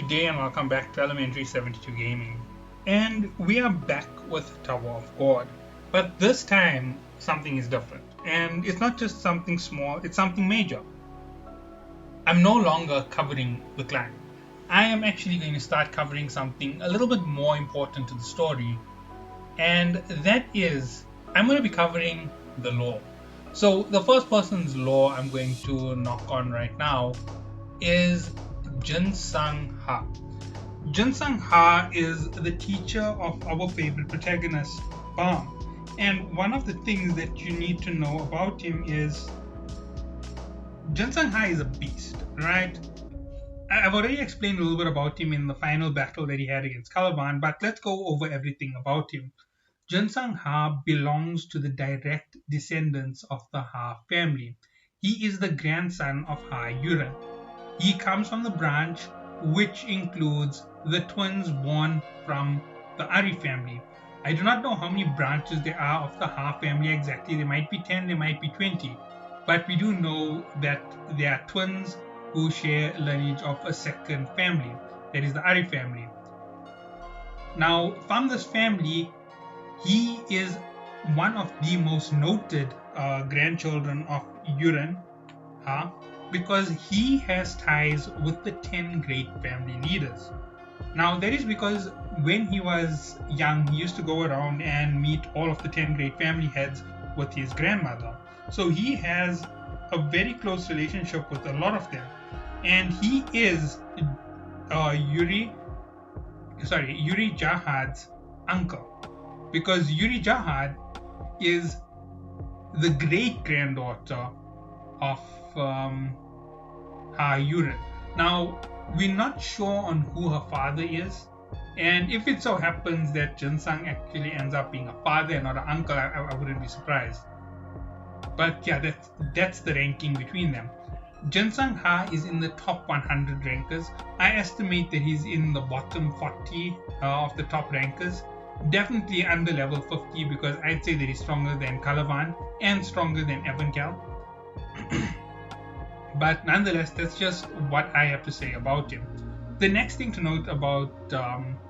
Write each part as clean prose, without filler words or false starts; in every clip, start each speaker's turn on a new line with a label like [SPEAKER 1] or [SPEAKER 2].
[SPEAKER 1] Good day and welcome back to Elementary 72 Gaming. And we are back with Tower of God. But this time, something is different. And it's not just something small, it's something major. I'm no longer covering the clan. I am actually going to start covering something a little bit more important to the story. And that is, I'm going to be covering the lore. So the first person's lore I'm going to knock on right now is Jinsang Ha. Jinsung Ha is the teacher of our favorite protagonist, Balm. And one of the things that you need to know about him is Jinsung Ha is a beast, right? I've already explained a little bit about him in the final battle that he had against Caliban, but let's go over everything about him. Jinsung Ha belongs to the direct descendants of the Ha family. He is the grandson of Ha Yuren. He comes from the branch which includes the twins born from the Ari family. I do not know how many branches there are of the Ha family exactly. There might be 10, there might be 20. But we do know that there are twins who share lineage of a second family, that is the Ari family. Now, from this family, he is one of the most noted grandchildren of Yuren Ha, because he has ties with the 10 great family leaders. Now, that is because when he was young, he used to go around and meet all of the 10 great family heads with his grandmother. So he has a very close relationship with a lot of them. And he is Yuri Jahad's uncle. Because Yuri Jahad is the great granddaughter of Ha Yuren. Now, we're not sure on who her father is, and if it so happens that Jinsung actually ends up being a father and not an uncle, I wouldn't be surprised. But yeah, that's the ranking between them. Jinsung Ha is in the top 100 rankers. I estimate that he's in the bottom 40 of the top rankers. Definitely under level 50, because I'd say that he's stronger than Caliban and stronger than Evancal. But nonetheless, that's just what I have to say about him. The next thing to note about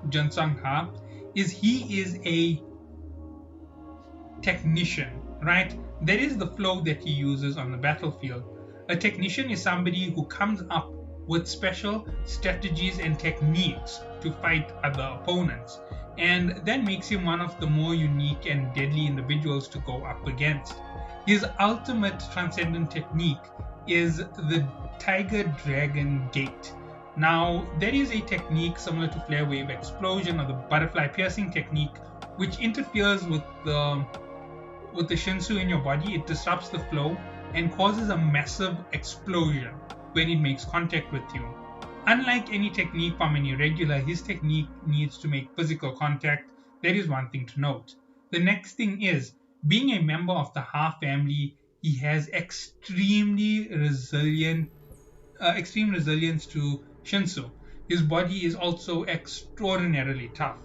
[SPEAKER 1] Jinsung Ha is he is a technician, right? That is the flow that he uses on the battlefield. A technician is somebody who comes up with special strategies and techniques to fight other opponents. And that makes him one of the more unique and deadly individuals to go up against. His ultimate transcendent technique is the Tiger Dragon Gate. Now, there is a technique similar to Flare Wave Explosion or the Butterfly Piercing technique, which interferes with the Shinsu in your body. It disrupts the flow and causes a massive explosion when it makes contact with you. Unlike any technique from an irregular, his technique needs to make physical contact. That is one thing to note. The next thing is, being a member of the Ha family, he has extreme resilience to Shinsu. His body is also extraordinarily tough.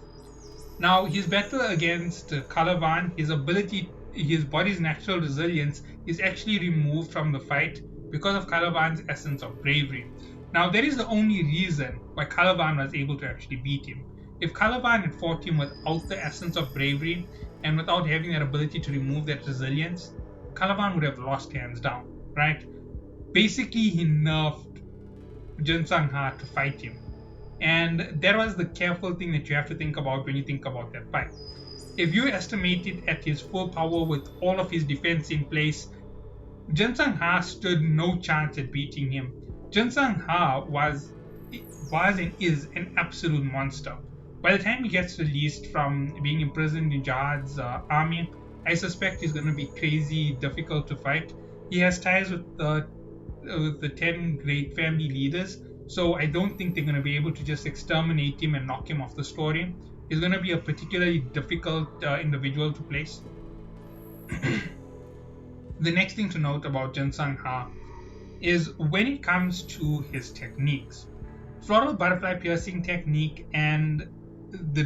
[SPEAKER 1] Now, his battle against Caliban, his body's natural resilience is actually removed from the fight because of Caliban's essence of bravery. Now, that is the only reason why Caliban was able to actually beat him. If Caliban had fought him without the essence of bravery and without having that ability to remove that resilience, Caliban would have lost hands down, right? Basically, he nerfed Jinsung Ha to fight him. And that was the careful thing that you have to think about when you think about that fight. If you estimate it at his full power with all of his defense in place, Jinsung Ha stood no chance at beating him. Jinsung Ha was and is an absolute monster. By the time he gets released from being imprisoned in Jahad's army, I suspect he's going to be crazy difficult to fight. He has ties with the 10 great family leaders, so I don't think they're going to be able to just exterminate him and knock him off the story. He's going to be a particularly difficult individual to place. The next thing to note about Jinsung Ha is when it comes to his techniques. Floral Butterfly Piercing technique and the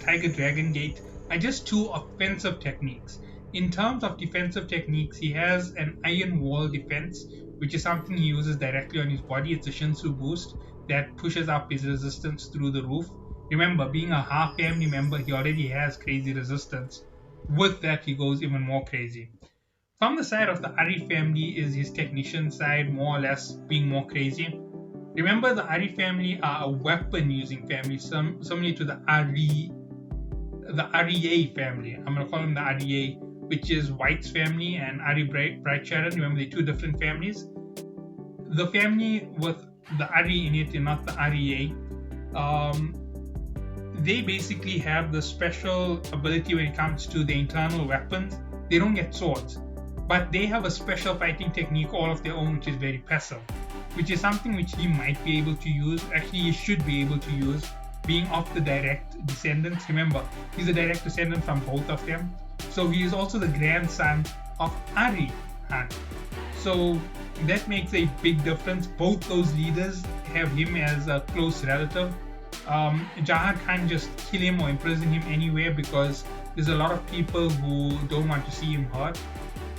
[SPEAKER 1] Tiger Dragon Gate are just two offensive techniques. In terms of defensive techniques, he has an Iron Wall defense, which is something he uses directly on his body. It's a Shinsu boost that pushes up his resistance through the roof. Remember, being a Ha family member, he already has crazy resistance. With that, he goes even more crazy. From the side of the Ari family is his technician side, more or less being more crazy. Remember, the Ari family are a weapon-using family, similar to the Ariye family. I'm going to call them the Ariye, which is White's family, and Ari Bright-Sharon. Remember, they're two different families. The family with the Ari in it and not the Ariye, they basically have the special ability when it comes to the internal weapons. They don't get swords, but they have a special fighting technique all of their own, which is very passive, which is something which he might be able to use. Actually, he should be able to use, being of the direct descendants. Remember, he's a direct descendant from both of them. So he is also the grandson of Ari Han. So that makes a big difference. Both those leaders have him as a close relative. Jahan can't just kill him or imprison him anywhere because there's a lot of people who don't want to see him hurt.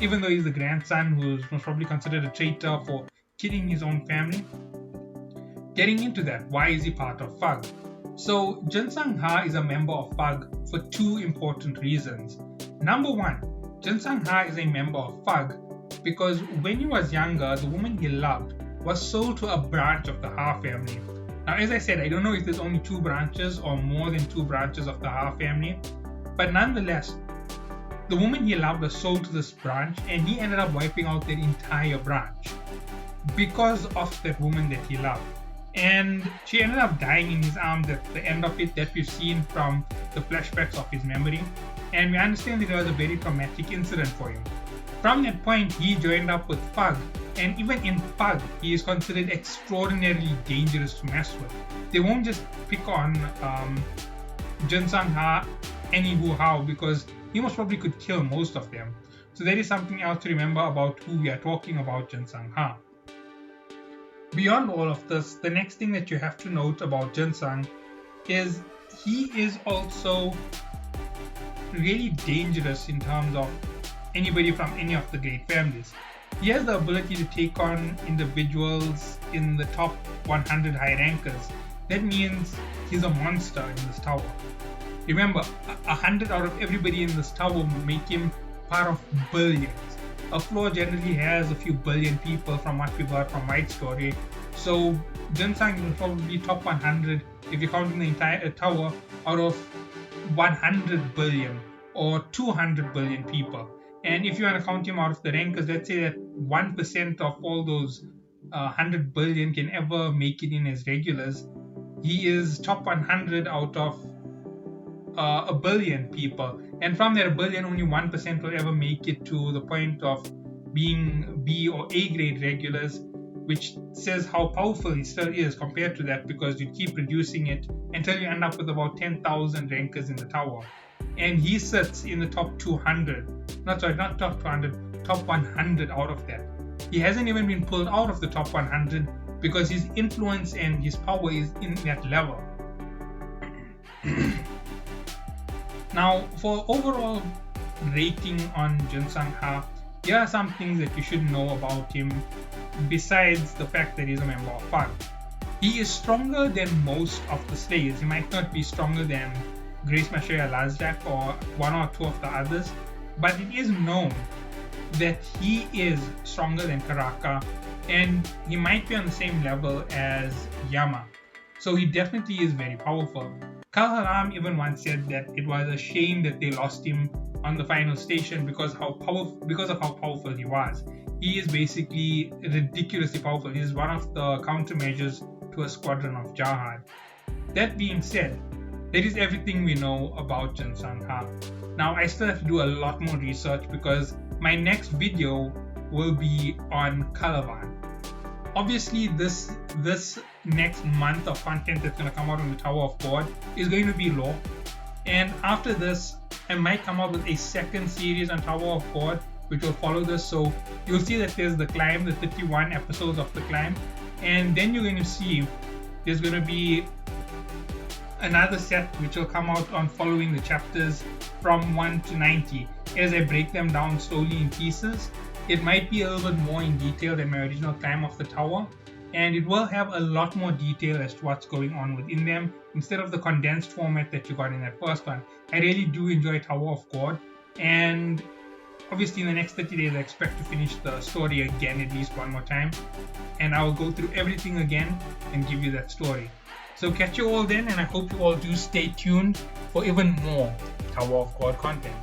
[SPEAKER 1] Even though he's the grandson who's most probably considered a traitor for killing his own family. Getting into that, why is he part of Fug? So Jinsang Ha is a member of Fug for two important reasons. Number one, Jinsang Ha is a member of Fug because when he was younger, the woman he loved was sold to a branch of the Ha family. Now, as I said, I don't know if there's only two branches or more than two branches of the Ha family, but nonetheless, the woman he loved was sold to this branch and he ended up wiping out their entire branch because of that woman that he loved. And she ended up dying in his arms at the end of it, that we've seen from the flashbacks of his memory. And we understand that it was a very traumatic incident for him. From that point, he joined up with Fug, and even in Fug, he is considered extraordinarily dangerous to mess with. They won't just pick on Jinsang Ha anyhow because he most probably could kill most of them. So that is something else to remember about who we are talking about, Jinsang Ha. Beyond all of this, the next thing that you have to note about Jinsung is he is also really dangerous in terms of anybody from any of the great families. He has the ability to take on individuals in the top 100 high rankers. That means he's a monster in this tower. Remember, 100 out of everybody in this tower will make him part of billions. A floor generally has a few billion people from what we've heard from White's story. So Jinsung will probably top 100 if you're counting the entire tower out of 100 billion or 200 billion people. And if you want to count him out of the rankers, let's say that 1% of all those 100 billion can ever make it in as regulars. He is top 100 out of a billion people, and from that billion, only 1% will ever make it to the point of being B or A grade regulars, which says how powerful he still is compared to that, because you keep reducing it until you end up with about 10,000 rankers in the tower, and he sits in the top 200. Not top 200, top 100 out of that. He hasn't even been pulled out of the top 100 because his influence and his power is in that level. Now, for overall rating on Jinsang Ha, here are some things that you should know about him besides the fact that he's a member of Fug. He is stronger than most of the Slayers. He might not be stronger than Grace Mashaya Lazdak or one or two of the others, but it is known that he is stronger than Karaka, and he might be on the same level as Yama. So he definitely is very powerful. Kal Haram even once said that it was a shame that they lost him on the final station because of how powerful he was. He is basically ridiculously powerful. He is one of the countermeasures to a squadron of Jahad. That being said, that is everything we know about Jinsang Ha. Now I still have to do a lot more research because my next video will be on Calavan. Obviously, this next month of content that's going to come out on the Tower of God is going to be low. And after this, I might come out with a second series on Tower of God, which will follow this. So you'll see that there's the climb, the 31 episodes of the climb. And then you're going to see there's going to be another set which will come out on following the chapters from 1 to 90 as I break them down slowly in pieces. It might be a little bit more in detail than my original Climb of the Tower, and it will have a lot more detail as to what's going on within them instead of the condensed format that you got in that first one. I really do enjoy Tower of God, and obviously in the next 30 days I expect to finish the story again at least one more time, and I will go through everything again and give you that story. So catch you all then, and I hope you all do stay tuned for even more Tower of God content.